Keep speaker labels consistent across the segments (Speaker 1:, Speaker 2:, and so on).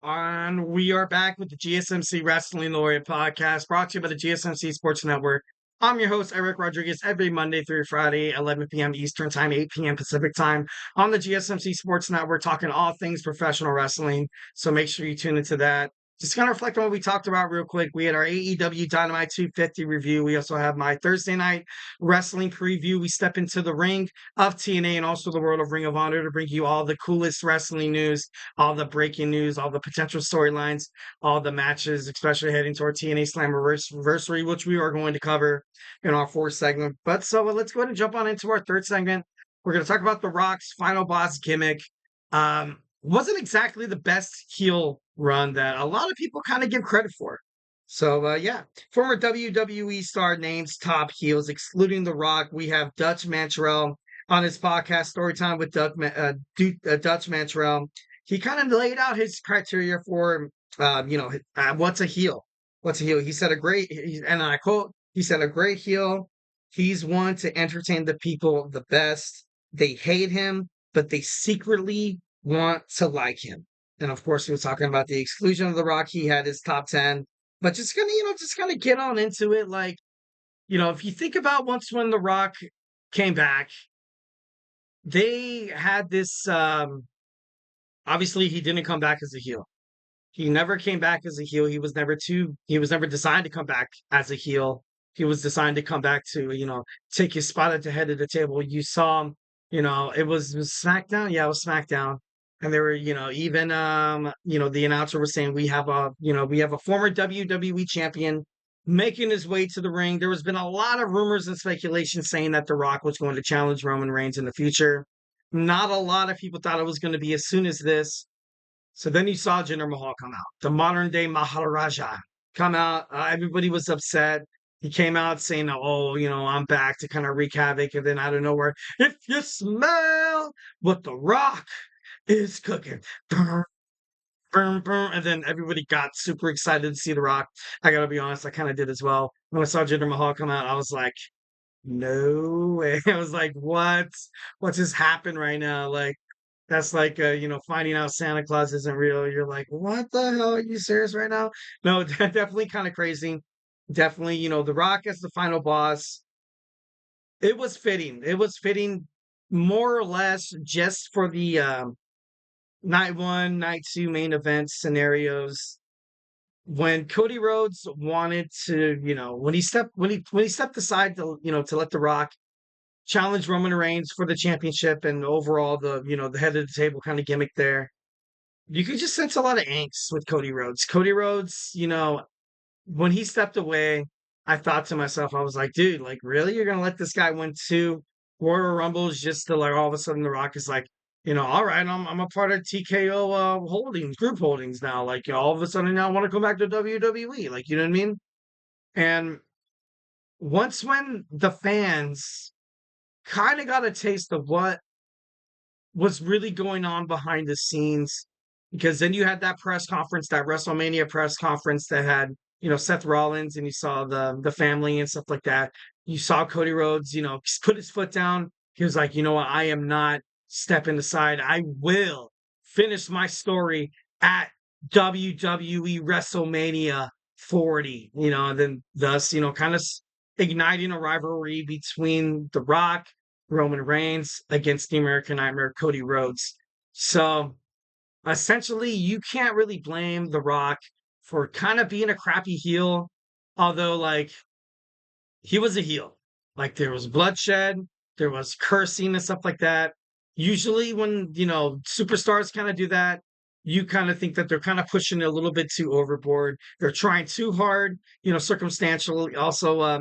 Speaker 1: And we are back with the GSMC Wrestling Laureate podcast brought to you by the GSMC Sports Network. I'm your host, Eric Rodriguez, every Monday through Friday, 11 p.m. Eastern Time, 8 p.m. Pacific Time on the GSMC Sports Network, talking all things professional wrestling. So make sure you tune into that. Just kind of reflect on what we talked about real quick. We had our AEW Dynamite 250 review. We also have my Thursday night wrestling preview. We step into the ring of TNA and also the world of Ring of Honor to bring you all the coolest wrestling news, all the breaking news, all the potential storylines, all the matches, especially heading toward TNA Slammiversary, which we are going to cover in our fourth segment. But so let's go ahead and jump on into our third segment. We're going to talk about The Rock's final boss gimmick. Wasn't exactly the best heel run that a lot of people kind of give credit for. So, yeah, former WWE star names top heels, excluding The Rock. We have Dutch Mantell on his podcast, Storytime with Dutch Mantell. He kind of laid out his criteria for, what's a heel? What's a heel? He said and I quote, he said, a great heel. He's one to entertain the people the best. They hate him, but they secretly want to like him. And of course, he was talking about the exclusion of The Rock. He had his top 10, but just gonna get on into it. Like, if you think about once when The Rock came back, they had this, obviously he didn't come back as a heel. He never came back as a heel. He was never designed to come back as a heel. He was designed to come back to, take his spot at the head of the table. You saw him, it was SmackDown. Yeah, it was SmackDown. And they were, even, the announcer was saying, we have a former WWE champion making his way to the ring. There has been a lot of rumors and speculation saying that The Rock was going to challenge Roman Reigns in the future. Not a lot of people thought it was going to be as soon as this. So then you saw Jinder Mahal come out, the modern day Maharaja come out. Everybody was upset. He came out saying, "Oh, I'm back to kind of wreak havoc." And then out of nowhere, if you smell what The Rock is cooking, burn, burn, burn. And then everybody got super excited to see The Rock. I got to be honest, I kind of did as well. When I saw Jinder Mahal come out, I was like, no way. I was like, what just happened right now? Like, that's like, finding out Santa Claus isn't real. You're like, what the hell? Are you serious right now? No, definitely kind of crazy. Definitely, The Rock as the final boss. It was fitting. It was fitting more or less just for the night one, night two main event scenarios. When Cody Rhodes wanted to, when he stepped aside to let The Rock challenge Roman Reigns for the championship and overall the head of the table kind of gimmick there. You could just sense a lot of angst with Cody Rhodes. Cody Rhodes, when he stepped away, I thought to myself, I was like, dude, like, really? You're going to let this guy win two Royal Rumbles just to, like, all of a sudden The Rock is like, all right, I'm a part of TKO holdings, group holdings now. Like, all of a sudden now I want to come back to WWE. Like, you know what I mean? And once when the fans kind of got a taste of what was really going on behind the scenes, because then you had that press conference, that WrestleMania press conference that had, Seth Rollins, and you saw the family and stuff like that. You saw Cody Rhodes, put his foot down. He was like, you know what, I am not stepping aside. I will finish my story at WWE WrestleMania 40, and then thus, kind of igniting a rivalry between The Rock, Roman Reigns against the American Nightmare, Cody Rhodes. So essentially, you can't really blame The Rock for kind of being a crappy heel, although, like, he was a heel. Like, there was bloodshed, there was cursing and stuff like that. Usually, when, superstars kind of do that, you kind of think that they're kind of pushing it a little bit too overboard. They're trying too hard, circumstantially. Also,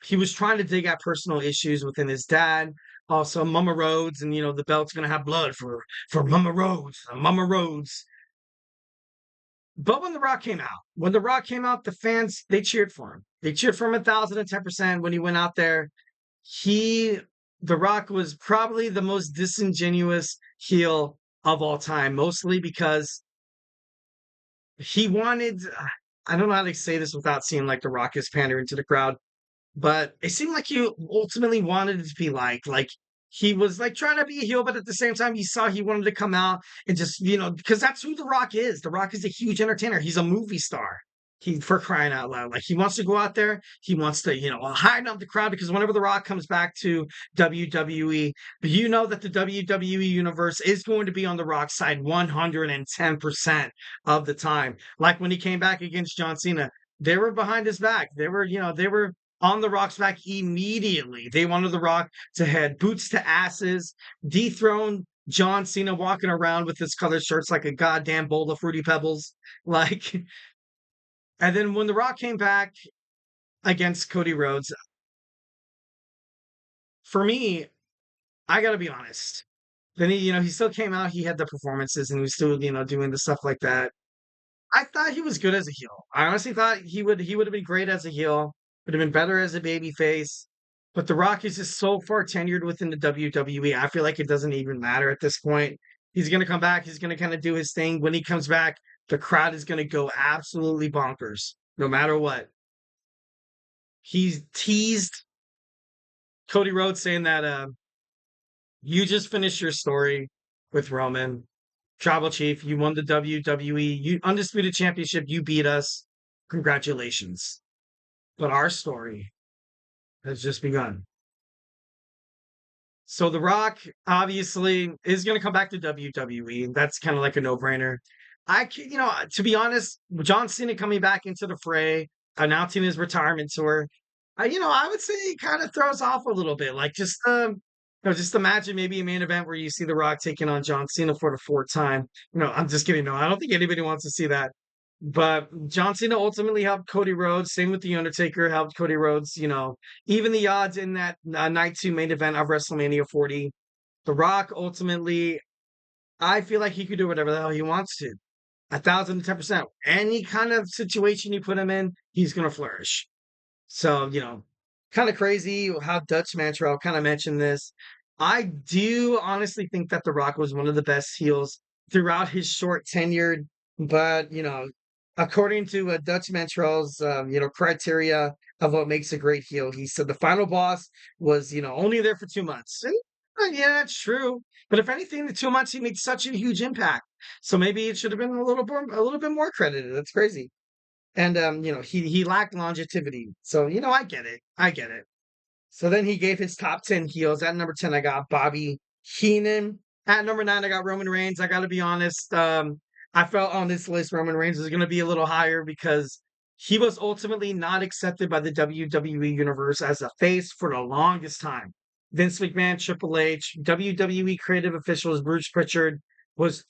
Speaker 1: he was trying to dig at personal issues within his dad. Also, Mama Rhodes, and the belt's gonna have blood for Mama Rhodes, Mama Rhodes. But when The Rock came out, the fans they cheered for him. They cheered for him 1,010% when he went out there. The Rock was probably the most disingenuous heel of all time, mostly because he wanted. I don't know how to say this without seeming like The Rock is pandering to the crowd, but it seemed like he ultimately wanted it to be like he was like trying to be a heel, but at the same time, you saw he wanted to come out and just, because that's who The Rock is. The Rock is a huge entertainer. He's a movie star. He for crying out loud. Like he wants to go out there. He wants to, heighten up the crowd because whenever The Rock comes back to WWE, you know that the WWE universe is going to be on The Rock's side 110% of the time. Like when he came back against John Cena, they were behind his back. They were on The Rock's back immediately. They wanted The Rock to head boots to asses, dethrone John Cena walking around with his colored shirts like a goddamn bowl of Fruity Pebbles. Like, and then when The Rock came back against Cody Rhodes, for me, I gotta be honest. Then he still came out. He had the performances, and he was still, doing the stuff like that. I thought he was good as a heel. I honestly thought he would have been great as a heel. Would have been better as a baby face. But The Rock is just so far tenured within the WWE. I feel like it doesn't even matter at this point. He's gonna come back. He's gonna kind of do his thing. When he comes back, the crowd is gonna go absolutely bonkers, no matter what. He's teased Cody Rhodes saying that you just finished your story with Roman. Tribal Chief, you won the WWE Undisputed Championship. You beat us. Congratulations. But our story has just begun. So The Rock obviously is going to come back to WWE. That's kind of like a no-brainer. To be honest, John Cena coming back into the fray, announcing his retirement tour, I would say it kind of throws off a little bit. Like just imagine maybe a main event where you see The Rock taking on John Cena for the fourth time. I'm just kidding. No, I don't think anybody wants to see that. But John Cena ultimately helped Cody Rhodes. Same with The Undertaker, helped Cody Rhodes. Even the odds in that night two main event of WrestleMania 40. The Rock ultimately, I feel like he could do whatever the hell he wants to. 1,010%. Any kind of situation you put him in, he's going to flourish. So, kind of crazy how Dutch Mantell kind of mentioned this. I do honestly think that The Rock was one of the best heels throughout his short tenure, but according to Dutch Mantell's criteria of what makes a great heel, he said the final boss was only there for 2 months. And, yeah, that's true. But if anything, the 2 months he made such a huge impact. So maybe it should have been a little bit more credited. That's crazy. And he lacked longevity. So I get it. I get it. So then he gave his top 10 heels. At number 10, I got Bobby Heenan. At number 9, I got Roman Reigns. I got to be honest. I felt on this list Roman Reigns was going to be a little higher because he was ultimately not accepted by the WWE Universe as a face for the longest time. Vince McMahon, Triple H, WWE creative officials Bruce Pritchard was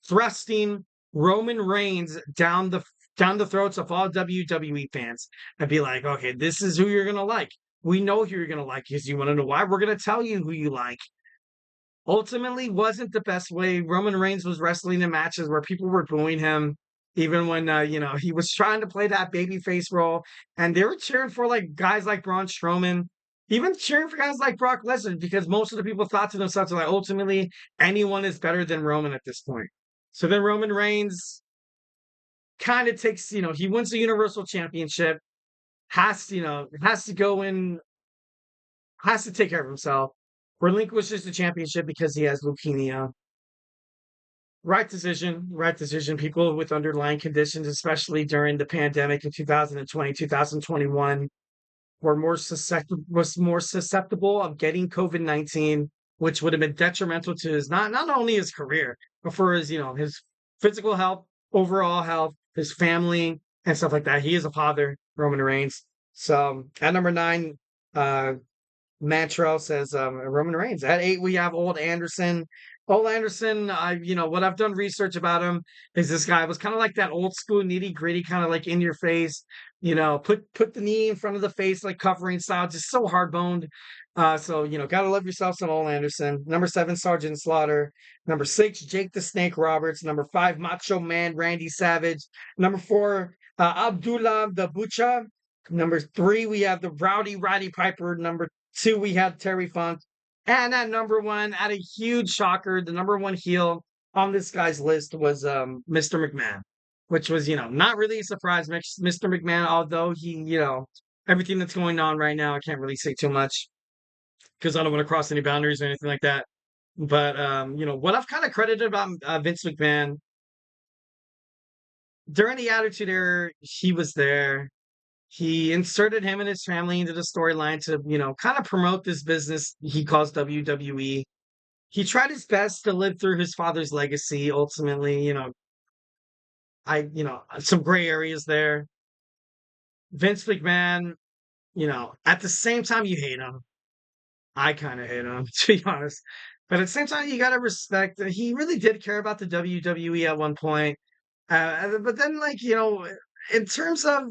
Speaker 1: thrusting Roman Reigns down the throats of all WWE fans and be like, okay, this is who you're going to like. We know who you're going to like because you want to know why. We're going to tell you who you like. Ultimately, wasn't the best way. Roman Reigns was wrestling in matches where people were booing him, even when, he was trying to play that babyface role. And they were cheering for like guys like Braun Strowman, even cheering for guys like Brock Lesnar, because most of the people thought to themselves, like, ultimately, anyone is better than Roman at this point. So then Roman Reigns kind of takes, he wins the Universal Championship, has to go in, has to take care of himself, relinquishes the championship because he has leukemia. Right decision, right decision. People with underlying conditions, especially during the pandemic in 2020, 2021, was more susceptible of getting COVID-19, which would have been detrimental to his not only his career, but for his physical health, overall health, his family, and stuff like that. He is a father, Roman Reigns. So at number 9, Mantrell says Roman Reigns. At 8, we have Old Anderson. Old Anderson, what I've done research about him is this guy was kind of like that old school nitty gritty, kind of like in your face, put the knee in front of the face, like covering style, just so hard boned. So gotta love yourself some Old Anderson. Number 7, Sergeant Slaughter. Number 6, Jake the Snake Roberts. Number 5, Macho Man Randy Savage. Number 4, Abdullah the Butcher. Number 3, we have the Rowdy Roddy Piper. Number 2, we have Terry Funk. And at number 1, at a huge shocker, the number 1 heel on this guy's list was Mr. McMahon, which was, not really a surprise. Mr. McMahon, although he, everything that's going on right now, I can't really say too much. because I don't want to cross any boundaries or anything like that. But what I've kind of credited about Vince McMahon during the Attitude Era, he was there. He inserted him and his family into the storyline to, kind of promote this business he calls WWE. He tried his best to live through his father's legacy. Ultimately, some gray areas there. Vince McMahon, at the same time you hate him. I kind of hate him, to be honest. But at the same time, you got to respect that he really did care about the WWE at one point. But then, in terms of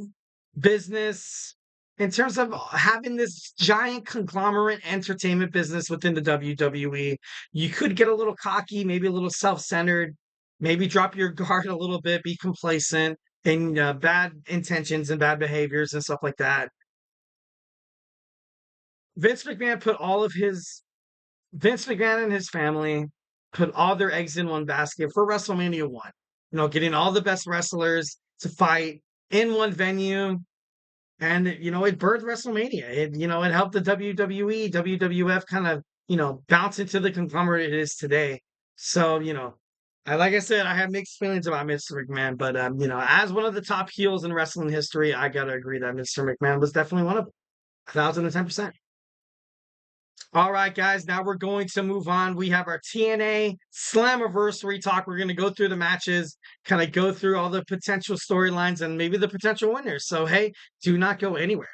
Speaker 1: business, in terms of having this giant conglomerate entertainment business within the WWE, you could get a little cocky, maybe a little self-centered, maybe drop your guard a little bit, be complacent in bad intentions and bad behaviors and stuff like that. Vince McMahon put all of his Vince McMahon and his family put all their eggs in one basket for WrestleMania 1. Getting all the best wrestlers to fight in one venue. And, it birthed WrestleMania. It helped the WWE, WWF kind of, bounce into the conglomerate it is today. So, like I said, I have mixed feelings about Mr. McMahon, but, as one of the top heels in wrestling history, I got to agree that Mr. McMahon was definitely one of them. 1,010%. All right, guys, now we're going to move on. We have our TNA Slammiversary talk. We're going to go through the matches, kind of go through all the potential storylines and maybe the potential winners. So, hey, do not go anywhere.